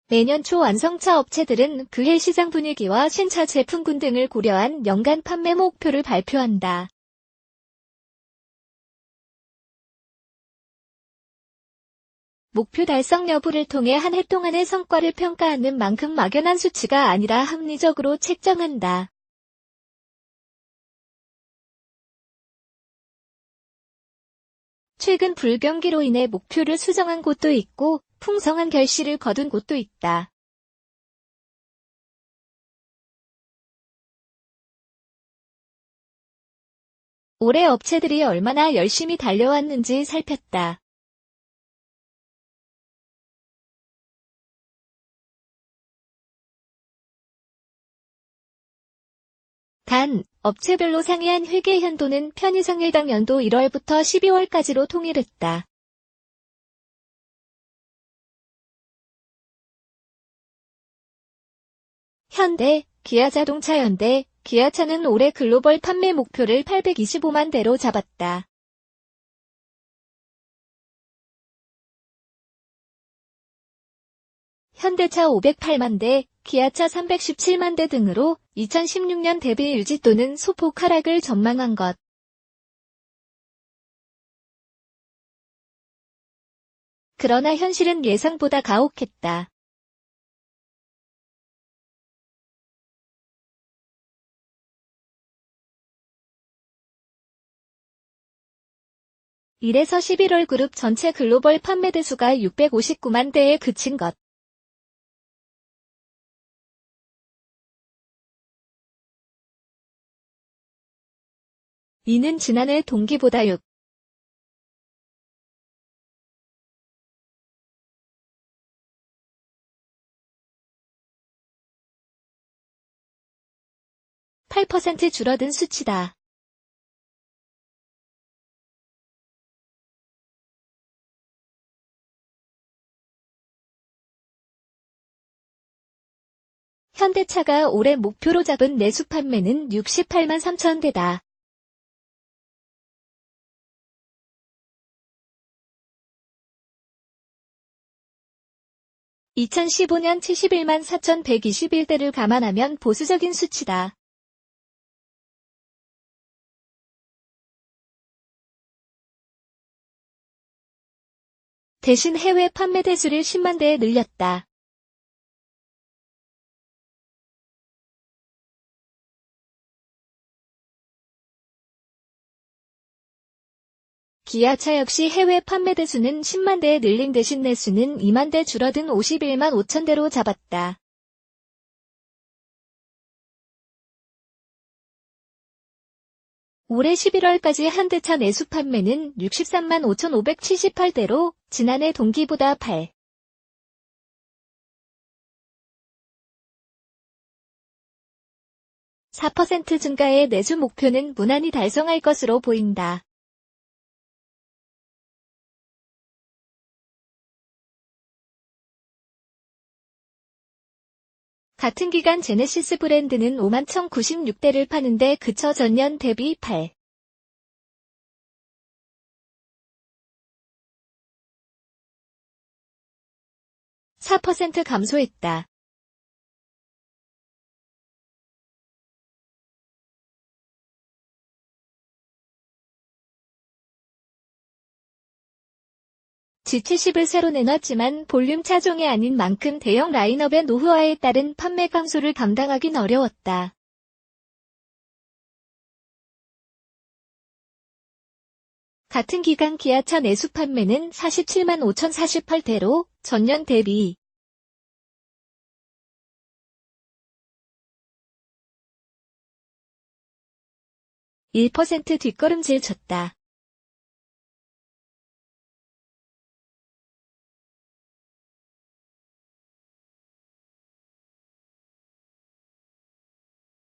매년 초 완성차 업체들은 그해 시장 분위기와 신차 제품군 등을 고려한 연간 판매 목표를 발표한다. 목표 달성 여부를 통해 한 해 동안의 성과를 평가하는 만큼 막연한 수치가 아니라 합리적으로 책정한다. 최근 불경기로 인해 목표를 수정한 곳도 있고 풍성한 결실을 거둔 곳도 있다. 올해 업체들이 얼마나 열심히 달려왔는지 살폈다. 단, 업체별로 상이한 회계 연도는 편의상 해당 연도 1월부터 12월까지로 통일했다. 현대, 기아자동차 현대, 기아차는 올해 글로벌 판매 목표를 825만 대로 잡았다. 현대차 508만 대, 기아차 317만 대 등으로 2016년 대비 유지 또는 소폭 하락을 전망한 것. 그러나 현실은 예상보다 가혹했다. 이래서 11월 그룹 전체 글로벌 판매 대수가 659만 대에 그친 것. 이는 지난해 동기보다 8% 줄어든 수치다. 현대차가 올해 목표로 잡은 내수 판매는 68만 3천 대다. (2015년) 71만 4,121대를 감안하면 보수적인 수치다. 대신 해외 판매 대수를 10만 대에 늘렸다. 기아차 역시 해외 판매 대수는 10만 대에 늘린 대신 내수는 2만 대 줄어든 51만 5천 대로 잡았다. 올해 11월까지 현대차 내수 판매는 63만 5,578대로 지난해 동기보다 4% 증가의 내수 목표는 무난히 달성할 것으로 보인다. 같은 기간 제네시스 브랜드는 5만 1,096대를 파는데 그쳐 전년 대비 4% 감소했다. G70을 새로 내놨지만 볼륨 차종이 아닌 만큼 대형 라인업의 노후화에 따른 판매 감소를 감당하긴 어려웠다. 같은 기간 기아차 내수 판매는 47만 5,048대로 전년 대비 1% 뒷걸음질 쳤다.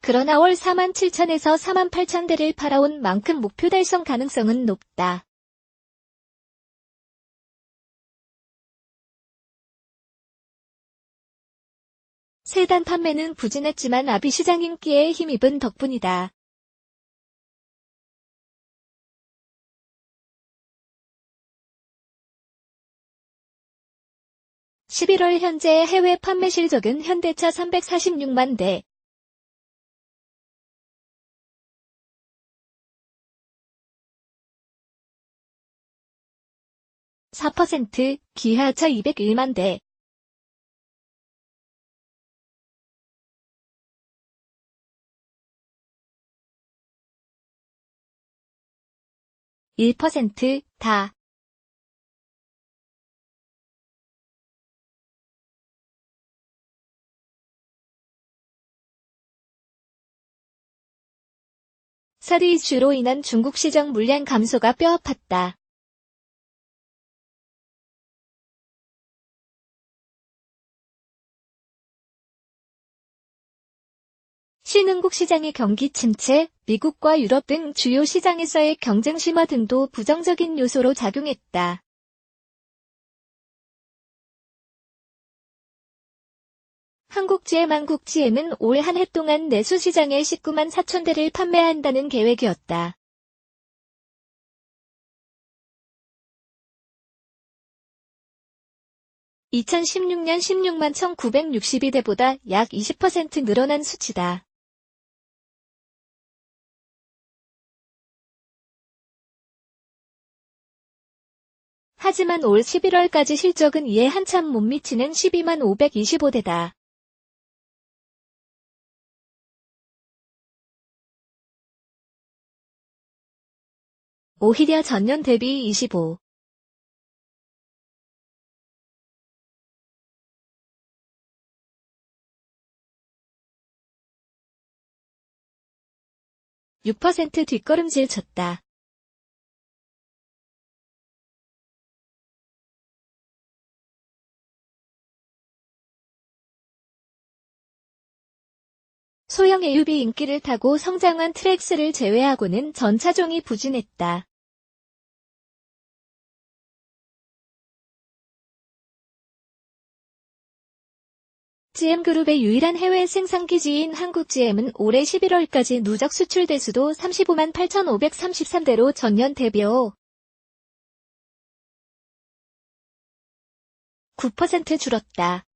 그러나 월 4만 7천에서 4만 8천 대를 팔아온 만큼 목표 달성 가능성은 높다. 세단 판매는 부진했지만 아비 시장 인기에 힘입은 덕분이다. 11월 현재 해외 판매 실적은 현대차 346만 대, 4%, 기아차 201만 대, 1%, 다. 사드 이슈로 인한 중국 시장 물량 감소가 뼈아팠다. 신흥국 시장의 경기 침체, 미국과 유럽 등 주요 시장에서의 경쟁 심화 등도 부정적인 요소로 작용했다. 한국GM은 올 한 해 동안 내수 시장에 19만 4천 대를 판매한다는 계획이었다. (2016년) 16만 1,962대보다 약 20% 늘어난 수치다. 하지만 올 11월까지 실적은 이에 한참 못 미치는 12만 525대다. 오히려 전년 대비 25. 6% 뒷걸음질 쳤다. 소형 SUV 인기를 타고 성장한 트랙스를 제외하고는 전 차종이 부진했다. GM그룹의 유일한 해외 생산기지인 한국GM은 올해 11월까지 누적 수출 대수도 35만 8,533대로 전년 대비 9% 줄었다.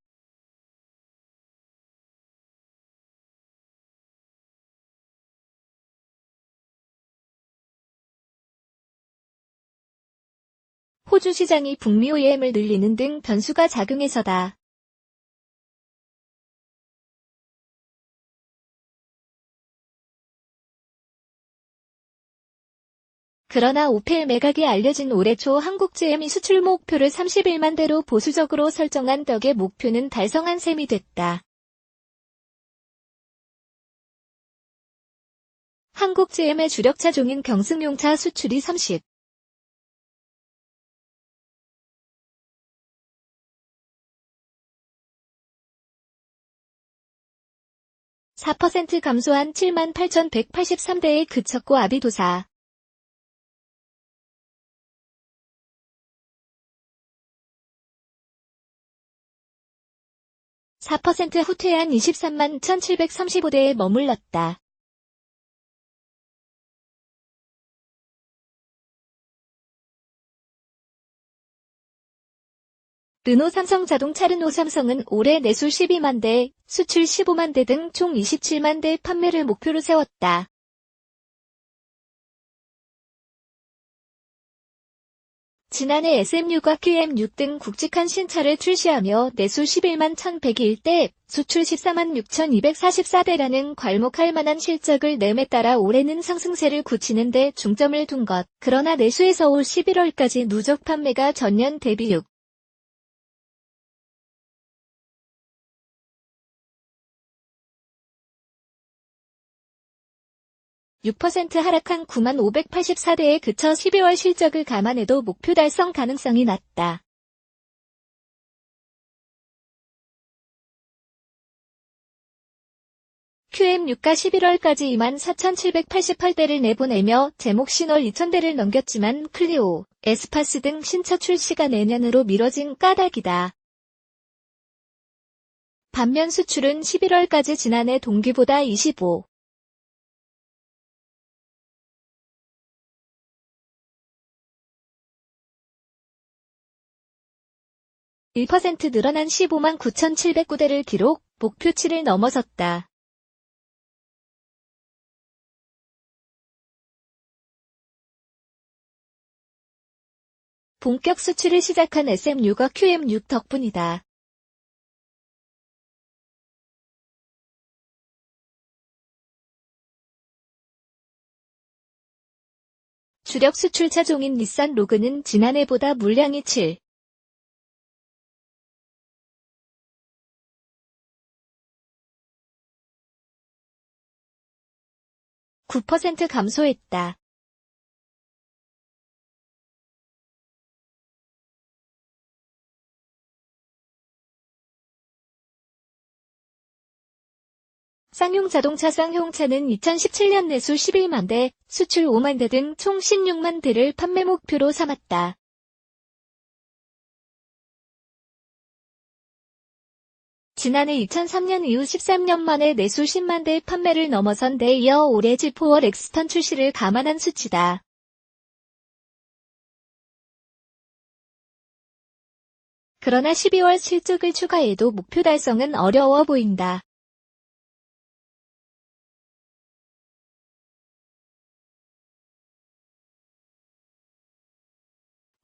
호주 시장이 북미 OEM을 늘리는 등 변수가 작용해서다. 그러나 오펠 매각이 알려진 올해 초 한국GM이 수출 목표를 31만 대로 보수적으로 설정한 덕에 목표는 달성한 셈이 됐다. 한국GM의 주력 차종인 경승용차 수출이 4% 감소한 7만 8,183대에 그쳤고 아비도사, (4% 후퇴한 23만 1,735대에 머물렀다. 르노 삼성 자동차 르노 삼성은 올해 내수 12만 대, 수출 15만 대 등 총 27만 대 판매를 목표로 세웠다. 지난해 SM6과 QM6 등 굵직한 신차를 출시하며 내수 11만 1,101대, 수출 14만 6,244대라는 괄목할 만한 실적을 내매 따라 올해는 상승세를 굳히는 데 중점을 둔 것. 그러나 내수에서 올 11월까지 누적 판매가 전년 대비 6% 하락한 9만 584대에 그쳐 12월 실적을 감안해도 목표 달성 가능성이 낮다. QM6가 11월까지 2만 4,788대를 내보내며 제목 신월 2,000대를 넘겼지만 클리오, 에스파스 등 신차 출시가 내년으로 미뤄진 까닭이다. 반면 수출은 11월까지 지난해 동기보다 25. 1% 늘어난 15만 9,709대를 기록, 목표치를 넘어섰다. 본격 수출을 시작한 SM6과 QM6 덕분이다. 주력 수출 차종인 닛산 로그는 지난해보다 물량이 9% 감소했다. 쌍용 자동차 쌍용차는 2017년 내수 11만 대, 수출 5만 대 등 총 16만 대를 판매 목표로 삼았다. 지난해 2003년 이후 13년 만에 내수 10만 대 판매를 넘어선 데 이어 올해 G4 렉스턴 출시를 감안한 수치다. 그러나 12월 실적을 추가해도 목표 달성은 어려워 보인다.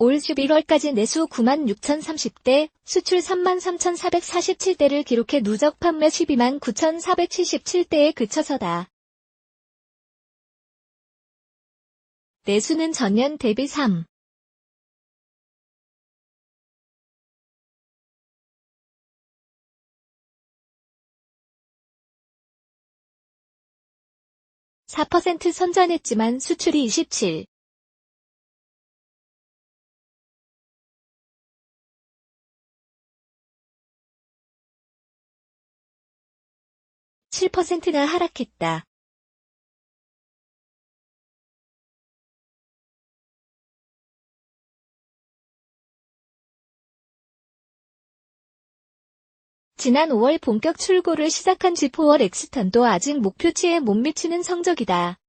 올 11월까지 내수 9만 6,030대, 수출 3만 3,447대를 기록해 누적 판매 12만 9,477대에 그쳐서다. 내수는 전년 대비 4% 선전했지만 수출이 7%나 하락했다. 지난 5월 본격 출고를 시작한 G4 렉스턴도 아직 목표치에 못 미치는 성적이다.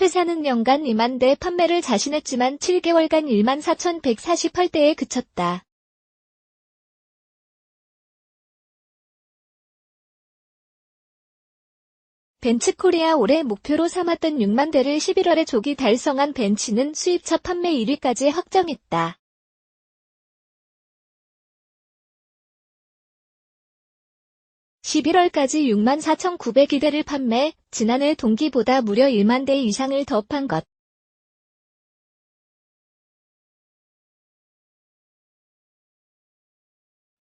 회사는 연간 2만 대 판매를 자신했지만 7개월간 1만 4,148대에 그쳤다. 벤츠코리아 올해 목표로 삼았던 6만 대를 11월에 조기 달성한 벤츠는 수입차 판매 1위까지 확정했다. (11월까지) 6만 4,902대를 판매, 지난해 동기보다 무려 1만 대 이상을 더한 것.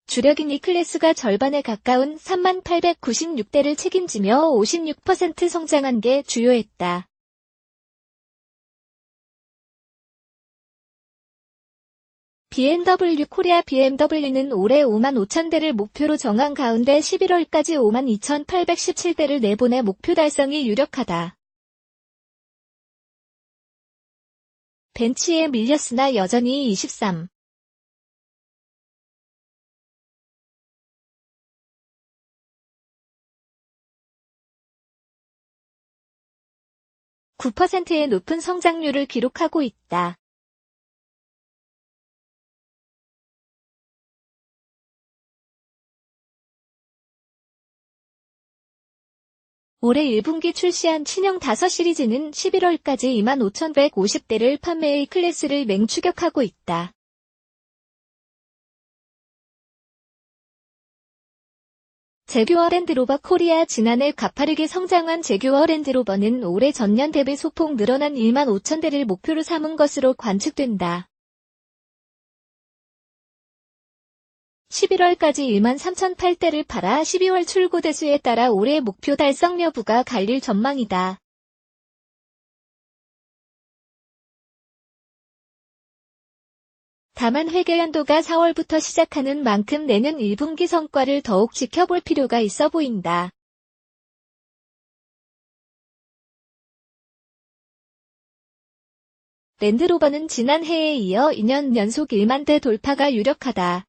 주력인 E클래스가 절반에 가까운 3만 896대를 책임지며 56% 성장한 게 주요했다. BMW 코리아 BMW는 올해 5만 5천 대를 목표로 정한 가운데 11월까지 5만 2,817대를 내보내 목표 달성이 유력하다. 벤츠에 밀렸으나 여전히 9%의 높은 성장률을 기록하고 있다. 올해 1분기 출시한 친형 5 시리즈는 11월까지 25,150대를 판매해 클래스를 맹추격하고 있다. 제규어 랜드로버 코리아 지난해 가파르게 성장한 제규어 랜드로버는 올해 전년 대비 소폭 늘어난 1만 5천 대를 목표로 삼은 것으로 관측된다. 11월까지 1만 3,008대를 팔아 12월 출고 대수에 따라 올해 목표 달성 여부가 갈릴 전망이다. 다만 회계연도가 4월부터 시작하는 만큼 내년 1분기 성과를 더욱 지켜볼 필요가 있어 보인다. 랜드로버는 지난해에 이어 2년 연속 1만 대 돌파가 유력하다.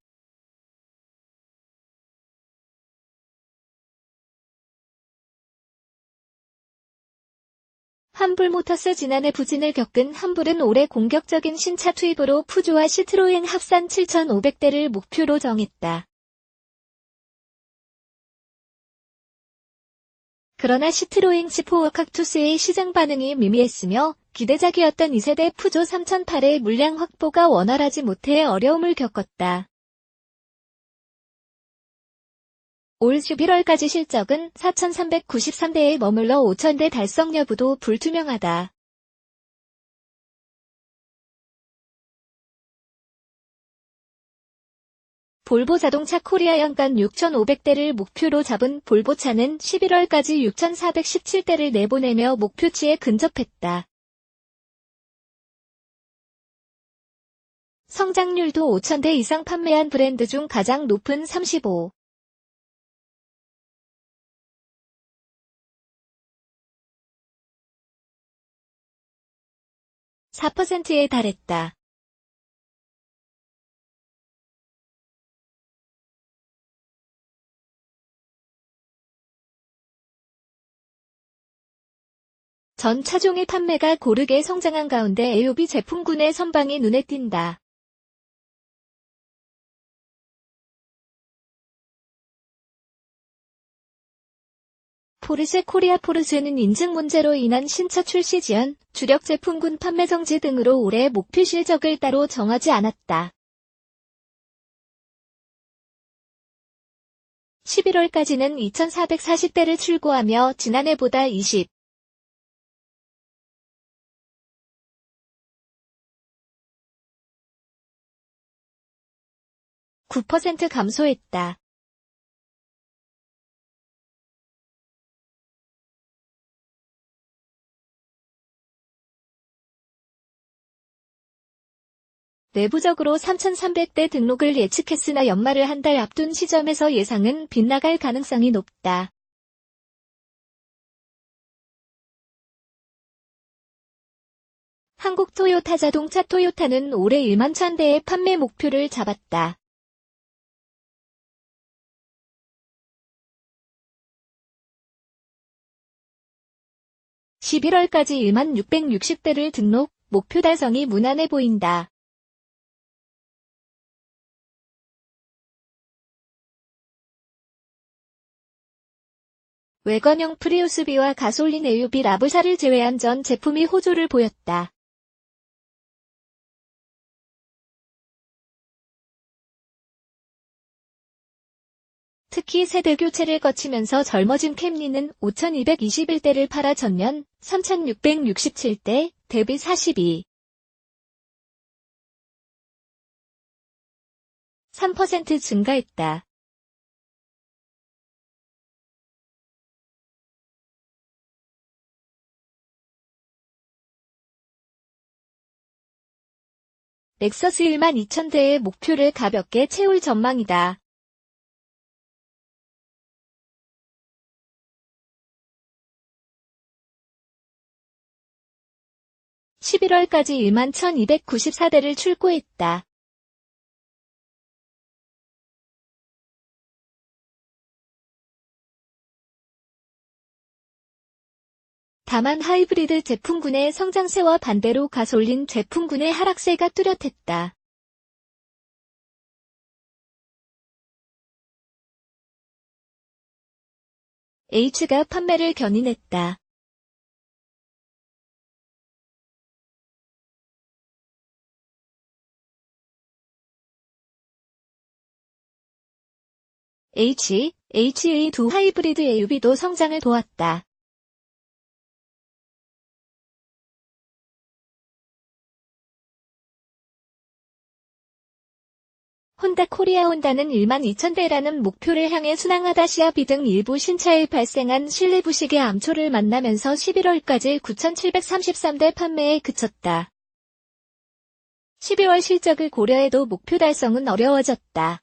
한불모터스 지난해 부진을 겪은 한불은 올해 공격적인 신차 투입으로 푸조와 시트로엔 합산 7,500대를 목표로 정했다. 그러나 시트로엔 C4 칵투스의 시장 반응이 미미했으며 기대작이었던 2세대 푸조 3008의 물량 확보가 원활하지 못해 어려움을 겪었다. 올 11월까지 실적은 4,393대에 머물러 5,000대 달성 여부도 불투명하다. 볼보 자동차 코리아 연간 6,500대를 목표로 잡은 볼보차는 11월까지 6,417대를 내보내며 목표치에 근접했다. 성장률도 5,000대 이상 판매한 브랜드 중 가장 높은 35. 4%에 달했다. 전 차종의 판매가 고르게 성장한 가운데 AOB 제품군의 선방이 눈에 띈다. 포르쉐 코리아 포르쉐는 인증 문제로 인한 신차 출시 지연, 주력 제품군 판매 정지 등으로 올해 목표 실적을 따로 정하지 않았다. 11월까지는 2,440대를 출고하며 지난해보다 20. 9% 감소했다. 내부적으로 3,300대 등록을 예측했으나 연말을 한 달 앞둔 시점에서 예상은 빗나갈 가능성이 높다. 한국 토요타 자동차 토요타는 올해 1만 1,000대의 판매 목표를 잡았다. (11월까지) 1만 660대를 등록, 목표 달성이 무난해 보인다. 외관형 프리우스비와 가솔린 AUB 라브샤를 제외한 전 제품이 호조를 보였다. 특히 세대 교체를 거치면서 젊어진 캠리는 5,221대를 팔아 전년 3,667대 대비 42. 3% 증가했다. 렉서스 1만 2,000대의 목표를 가볍게 채울 전망이다. (11월까지) 1만 1,294대를 출고했다. 다만 하이브리드 제품군의 성장세와 반대로 가솔린 제품군의 하락세가 뚜렷했다. H가 판매를 견인했다. HA2 하이브리드 AUB도 성장을 도왔다. 혼다 코리아 혼다는 1만 2,000대라는 목표를 향해 순항하다 시아비 등 일부 신차에 발생한 실내 부식의 암초를 만나면서 11월까지 9,733대 판매에 그쳤다. 12월 실적을 고려해도 목표 달성은 어려워졌다.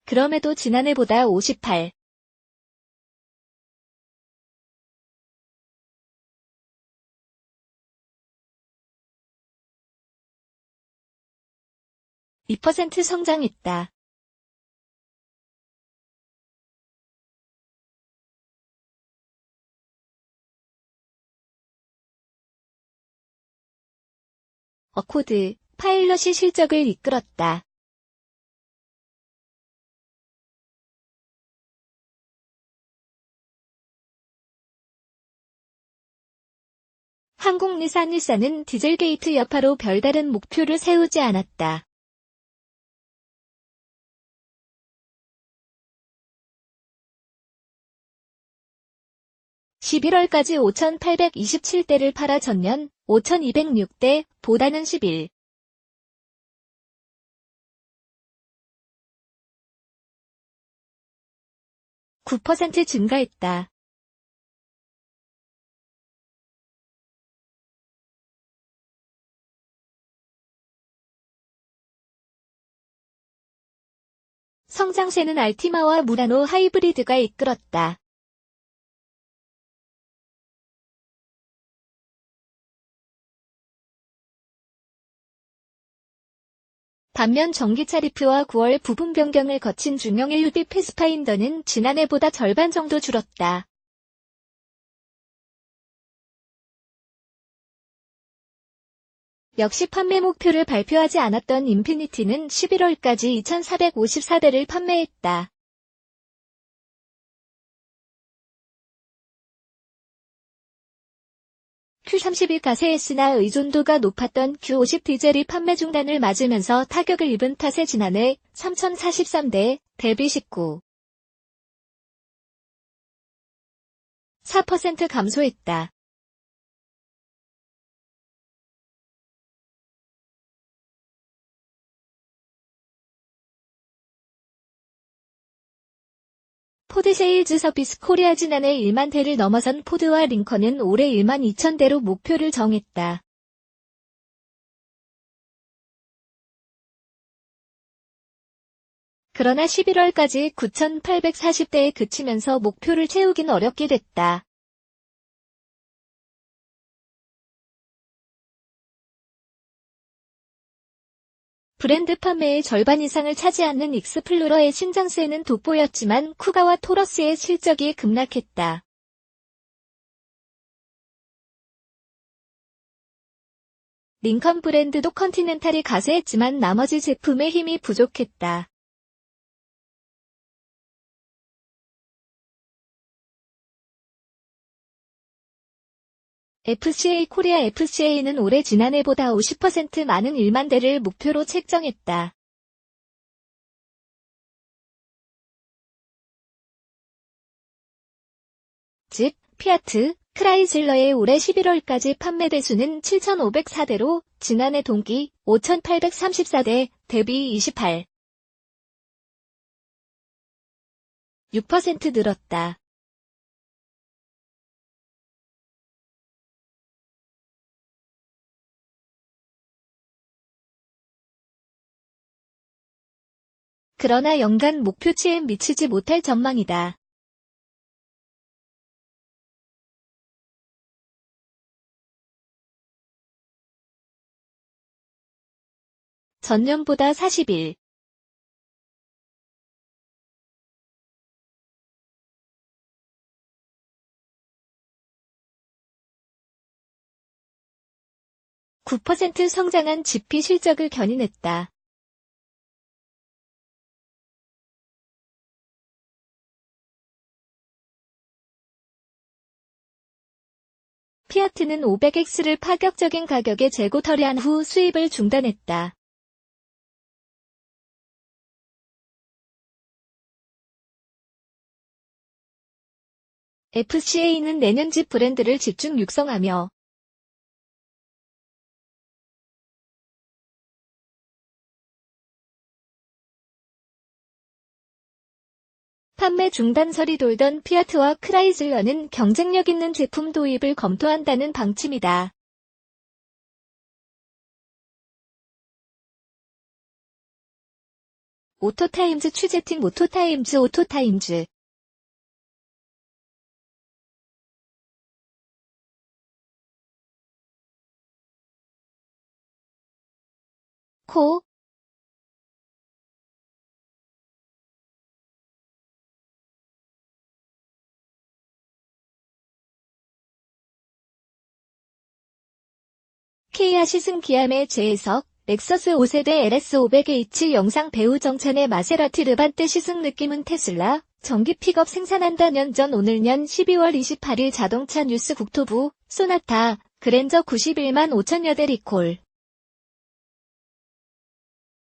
그럼에도 지난해보다 58. 2% 성장했다. 어코드, 파일럿이 실적을 이끌었다. 한국리산일사는 디젤게이트 여파로 별다른 목표를 세우지 않았다. (11월까지) 5,827대를 팔아 전년 5,206대 보다는 11. 9% 증가했다. 성장세는 알티마와 무라노 하이브리드가 이끌었다. 반면 전기차 리프와 9월 부분 변경을 거친 중형 LUV 패스파인더는 지난해보다 절반 정도 줄었다. 역시 판매 목표를 발표하지 않았던 인피니티는 11월까지 2,454대를 판매했다. Q31 가세S나 의존도가 높았던 Q50 디젤이 판매 중단을 맞으면서 타격을 입은 탓에 지난해 3,043대 대비 19. 4% 감소했다. 포드 세일즈 서비스 코리아 지난해 1만 대를 넘어선 포드와 링컨은 올해 1만 2천 대로 목표를 정했다. 그러나 11월까지 9,840대에 그치면서 목표를 채우긴 어렵게 됐다. 브랜드 판매의 절반 이상을 차지하는 익스플로러의 신장세는 돋보였지만 쿠가와 토러스의 실적이 급락했다. 링컨 브랜드도 컨티넨탈이 가세했지만 나머지 제품의 힘이 부족했다. FCA 코리아 FCA는 올해 지난해보다 50% 많은 1만 대를 목표로 책정했다. 즉, 피아트, 크라이슬러의 올해 11월까지 판매 대수는 7,504대로 지난해 동기 5,834대 대비 28. 6% 늘었다. 그러나 연간 목표치에 미치지 못할 전망이다. 전년보다 41. 9% 성장한 GP 실적을 견인했다. 피아트는 500X를 파격적인 가격에 재고 처리한 후 수입을 중단했다. FCA는 내년집 브랜드를 집중 육성하며 판매 중단설이 돌던 피아트와 크라이슬러는 경쟁력 있는 제품 도입을 검토한다는 방침이다. 오토타임즈 취재팀 오토타임즈 코 키아 시승 기아의 재해석, 렉서스 5세대 LS500H 영상 배우 정찬의 마세라티 르반떼 시승 느낌은 테슬라, 전기 픽업 생산한다. 년 전 오늘 년 12월 28일 자동차 뉴스 국토부, 소나타, 그랜저 91만 5천여 대 리콜.